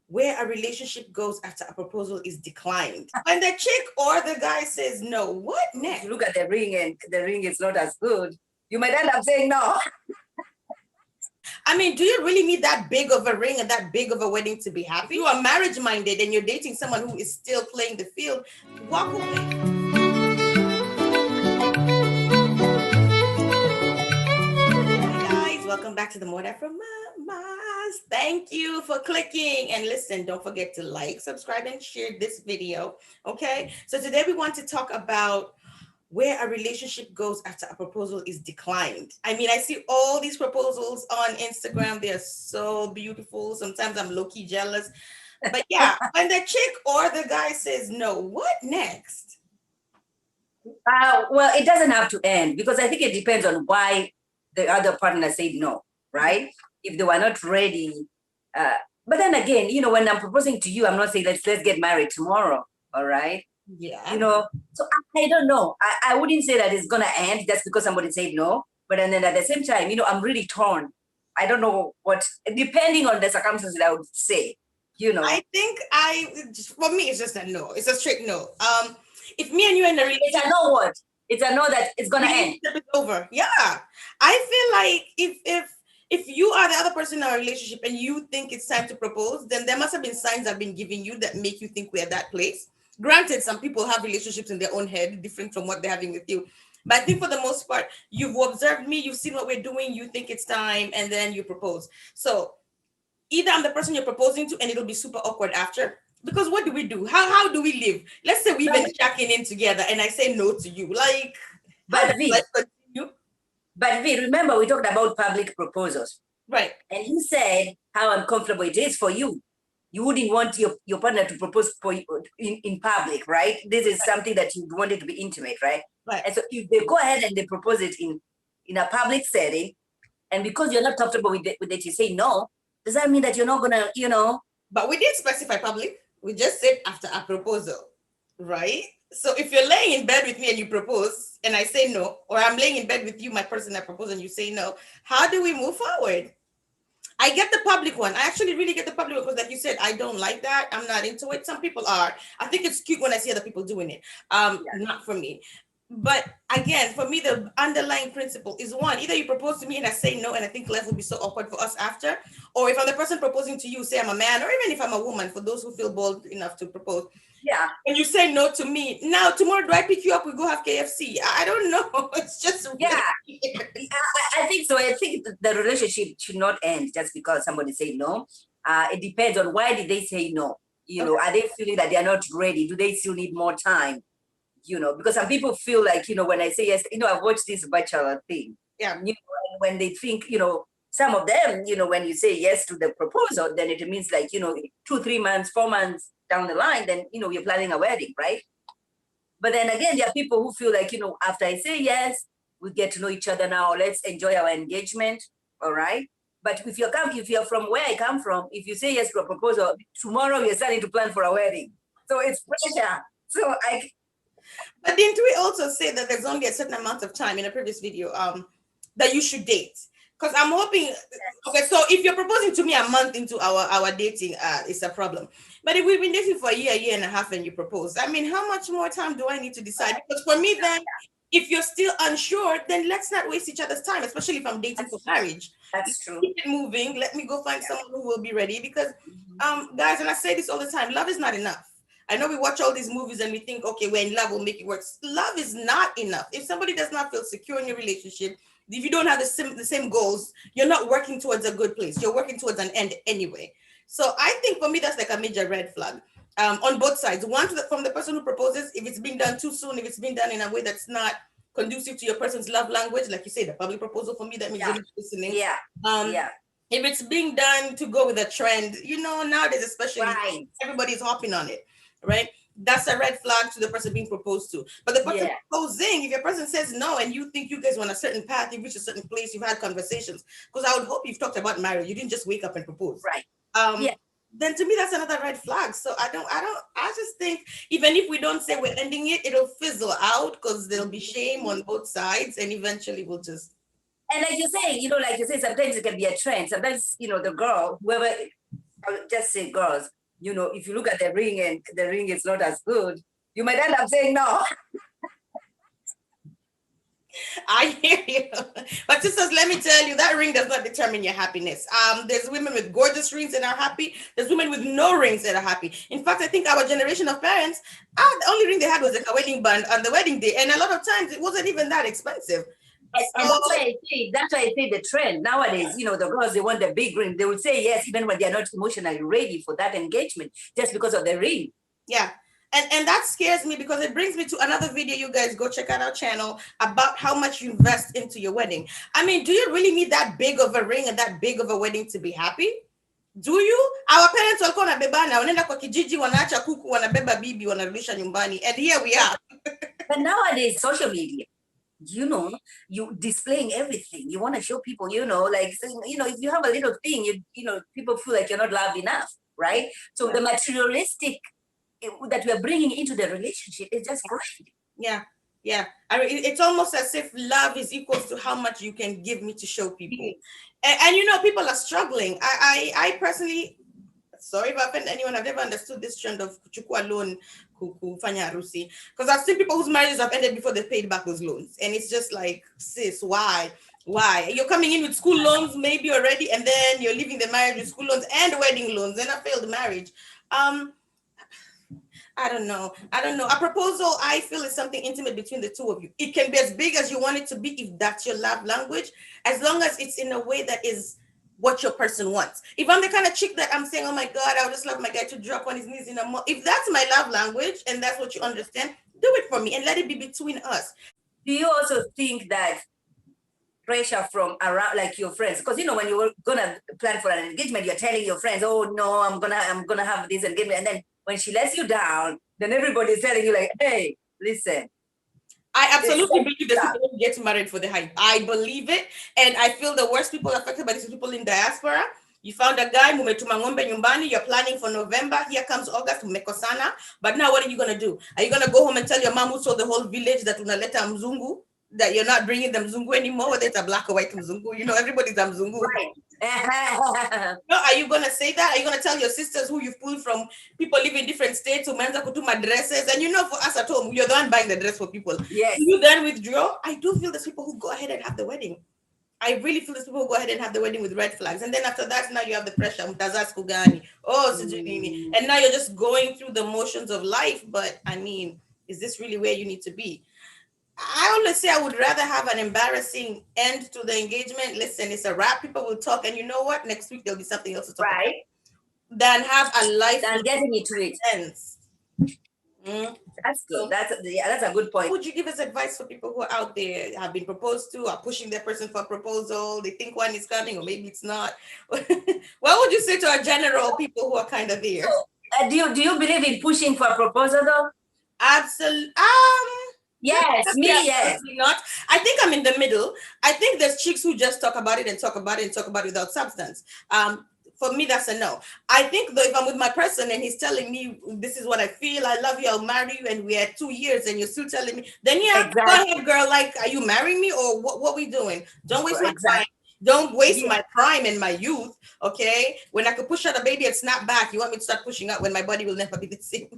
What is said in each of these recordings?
where a relationship goes after a proposal is declined. When the chick or the guy says no, what If next? you look at the ring and the ring is not as good, you might end up saying no. I mean, do you really need that big of a ring and that big of a wedding to be happy? If you are marriage minded and you're dating someone who is still playing the field, walk away. Hi guys, welcome back to the More That from Mamas. Thank you for clicking and listen. Don't forget to like, subscribe, and share this video. Okay, so today we want to talk about where a relationship goes after a proposal is declined. I mean, I see all these proposals on Instagram. They're so beautiful. Sometimes I'm low key jealous. But yeah, when the chick or the guy says no, what next? Well, it doesn't have to end because I think it depends on why the other partner said no, right? If they were not ready. Uh, but then again, when I'm proposing to you, I'm not saying let's get married tomorrow, all right? Yeah. So I don't know. I wouldn't say that it's gonna end just because somebody said no. But then at the same time, I'm really torn. I don't know what, depending on the circumstances, I would say, I think for me, it's just a no. It's a straight no. If me and you are in a It's relationship, a no what? It's a no that it's gonna end. relationship is over. Yeah. I feel like if you are the other person in our relationship and you think it's time to propose, then there must have been signs I've been giving you that make you think we're at that place. Granted, some people have relationships in their own head, different from what they're having with you. But I think for the most part, you've observed me, you've seen what we're doing, you think it's time, and then you propose. So either I'm the person you're proposing to and it'll be super awkward after. Because what do we do? How do we live? Let's say we've been checking in together and I say no to you. Like, how does But V, life continue? but V, remember we talked about public proposals. Right. And you said how uncomfortable it is for you. You wouldn't want your partner to propose for you in public, right? This is something that you wanted to be intimate, right? Right. And so if they go ahead and they propose it in a public setting, and because you're not comfortable with it, you say no, does that mean that you're not gonna? But we did specify public. We just said after a proposal, right? So if you're laying in bed with me and you propose and I say no, or I'm laying in bed with you, my person I propose, and you say no, how do we move forward? I get the public one. I actually really get the public one because, like you said, I don't like that. I'm not into it. Some people are. I think it's cute when I see other people doing it. Not for me. But again, for me, the underlying principle is one: either you propose to me and I say no, and I think life will be so awkward for us after, or if I'm the person proposing to you, say I'm a man, or even if I'm a woman, for those who feel bold enough to propose, Yeah. and you say no to me, now tomorrow do I pick you up? We go have KFC. I don't know. It's just Yeah. weird. I think so. I think the relationship should not end just because somebody said no. It depends on why did they say no. Are they feeling that they are not ready? Do they still need more time? Because some people feel like, when I say yes, I've watched this bachelor thing. Yeah. When they think, some of them, when you say yes to the proposal, then it means like, 2, 3 months, 4 months down the line, then, we're planning a wedding, right? But then again, there are people who feel like, after I say yes, we get to know each other now. Let's enjoy our engagement. All right. But if you're from where I come from, if you say yes to a proposal, tomorrow you're starting to plan for a wedding. So it's pressure. But didn't we also say that there's only a certain amount of time in a previous video that you should date? Because I'm hoping, okay, so if you're proposing to me a month into our dating, it's a problem. But if we've been dating for a year and a half, and you propose, I mean, how much more time do I need to decide? Because for me, then, if you're still unsure, then let's not waste each other's time, especially if I'm dating for marriage. That's true. Keep it moving. Let me go find someone who will be ready. Because, guys, and I say this all the time, love is not enough. I know we watch all these movies and we think, okay, we're in love, we'll make it work. Love is not enough. If somebody does not feel secure in your relationship, if you don't have the same goals, you're not working towards a good place. You're working towards an end anyway. So I think for me, that's like a major red flag on both sides. One, from the person who proposes, if it's been done too soon, if it's been done in a way that's not conducive to your person's love language, like you say, the public proposal, for me, that means you're not listening. Yeah. If it's being done to go with a trend, nowadays, especially, Right. everybody's hopping on it, right? That's a red flag to the person being proposed to. But the person proposing, if your person says no and you think you guys were on a certain path, you've reached a certain place, you've had conversations, because I would hope you've talked about marriage. You didn't just wake up and propose. Right. Then to me, that's another red flag. So I just think even if we don't say we're ending it, it'll fizzle out because there'll be shame on both sides, and eventually we'll just. And like you say, sometimes it can be a trend. Sometimes, the girl, whoever, I'll just say, girls, if you look at the ring and the ring is not as good, you might end up saying no. I hear you. But sisters, let me tell you, that ring does not determine your happiness. There's women with gorgeous rings that are happy. There's women with no rings that are happy. In fact, I think our generation of parents, the only ring they had was like a wedding band on the wedding day. And a lot of times it wasn't even that expensive. And that's why I say the trend nowadays, the girls, they want the big ring. They will say yes, even when they're not emotionally ready for that engagement, just because of the ring. Yeah. And that scares me because it brings me to another video. You guys go check out our channel about how much you invest into your wedding. I mean, do you really need that big of a ring and that big of a wedding to be happy? Do you? Our parents walikuwa wanabebana, wanaenda kwa kijiji, wanaacha kuku, wanabeba bibi, wanarudisha nyumbani, and here we are. But nowadays, social media, you displaying everything. You want to show people, like, if you have a little thing, people feel like you're not loved enough, right? So the materialistic that we are bringing into the relationship is just great. Yeah. I mean, it's almost as if love is equal to how much you can give me to show people. And people are struggling. I personally, sorry if I offend anyone, I've never understood this trend of kuchukua loan kufanya harusi, because I've seen people whose marriages have ended before they paid back those loans, and it's just like, sis, why you're coming in with school loans maybe already, and then you're leaving the marriage with school loans and wedding loans and a failed marriage. I don't know. A proposal, I feel, is something intimate between the two of you. It can be as big as you want it to be if that's your love language, as long as it's in a way that is what your person wants. If I'm the kind of chick that I'm saying, oh my God, I would just love my guy to drop on his knees in a month. If that's my love language and that's what you understand, do it for me and let it be between us. Do you also think that pressure from around, like your friends, because when you were gonna plan for an engagement, you're telling your friends, oh no, I'm gonna have this engagement, and then when she lets you down, then everybody's telling you like, hey, listen. I absolutely believe that people don't get married for the hype. I believe it, and I feel the worst people affected by these people in diaspora. You found a guy, mumetuma ng'ombe nyumbani, you're planning for November, here comes August, mmekosana, but now what are you gonna do? Are you gonna go home and tell your mom who told the whole village that unaleta mzungu, that you're not bringing the mzungu anymore, whether it's a black or white mzungu? Everybody's a mzungu. Right. No, are you gonna say that? Are you gonna tell your sisters who you've pulled from people live in different states who manza kutuma dresses? And for us at home, you're the one buying the dress for people. Yes. You then withdraw. I do feel there's people who go ahead and have the wedding. I really feel there's people who go ahead and have the wedding with red flags. And then after that, now you have the pressure. And now you're just going through the motions of life. But I mean, is this really where you need to be? I always say I would rather have an embarrassing end to the engagement. Listen, it's a wrap. People will talk, and you know what? Next week there'll be something else to talk about. Than have a life. Than getting into it. That's good. That's a good point. Would you give us advice for people who are out there, have been proposed to, are pushing their person for a proposal? They think one is coming, or maybe it's not. What would you say to our general people who are kind of there? Do you believe in pushing for a proposal though? Absolutely. Yes, yes. Not. I think I'm in the middle. I think there's chicks who just talk about it and talk about it and talk about it without substance. For me, that's a no. I think though, if I'm with my person and he's telling me this is what I feel, I love you, I'll marry you, and we're 2 years and you're still telling me, then yeah, exactly. Go ahead, girl. Like, are you marrying me or what we doing? Don't waste my time. Don't waste my prime and my youth, okay? When I could push out a baby and snap back, you want me to start pushing out when my body will never be the same?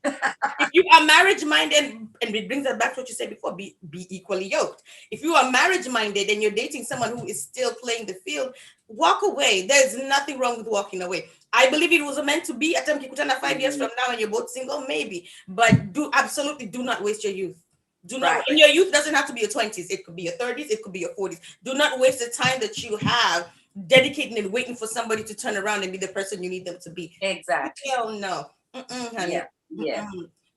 If you are marriage-minded, and it brings us back to what you said before, be equally yoked. If you are marriage-minded and you're dating someone who is still playing the field, walk away. There's nothing wrong with walking away. I believe it was meant to be. At 5 years from now and you're both single, maybe. But absolutely do not waste your youth. Do not, and your youth doesn't have to be your 20s. It could be your 30s. It could be your 40s. Do not waste the time that you have dedicating and waiting for somebody to turn around and be the person you need them to be. Exactly. Hell no. Honey. Yeah.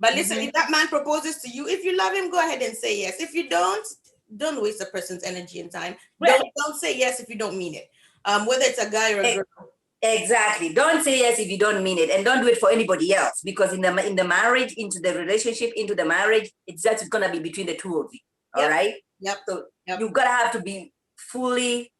But listen, if that man proposes to you, if you love him, go ahead and say yes. If you don't waste a person's energy and time. Right. Don't say yes if you don't mean it. Whether it's a guy or a girl. Exactly. Don't say yes if you don't mean it, and don't do it for anybody else, because in the marriage, into the relationship, into the marriage, it's just gonna be between the two of you. All right. Yep. So you've gotta have to be fully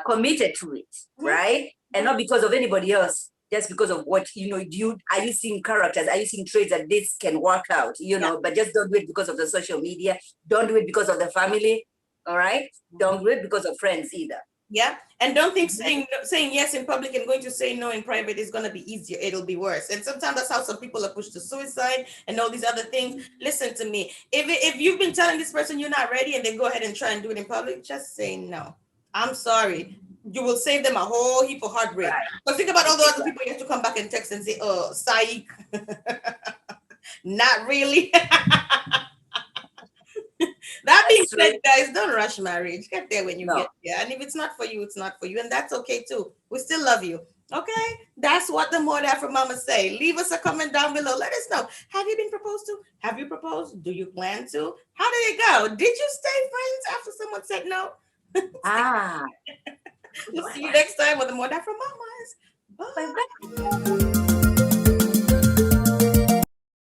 committed to it, right? And not because of anybody else, just because of what are you seeing characters? Are you seeing traits that this can work out? But just don't do it because of the social media. Don't do it because of the family. All right. Don't do it because of friends either. Yeah. And don't think saying yes in public and going to say no in private is going to be easier. It'll be worse. And sometimes that's how some people are pushed to suicide and all these other things. Listen to me. If you've been telling this person you're not ready and they go ahead and try and do it in public, just say no. I'm sorry. You will save them a whole heap of heartbreak. Right. But think about all the other people you have to come back and text and say, oh, psych. Not really. That being That's true. said, guys, don't rush marriage. Get there when you No. get there. And if it's not for you, it's not for you. And that's okay too. We still love you. Okay? That's what the More That from Mama say. Leave us a comment down below. Let us know. Have you been proposed to? Have you proposed? Do you plan to? How did it go? Did you stay friends after someone said no? Ah. We'll see you next time with the More That from Mamas. Bye. Bye-bye.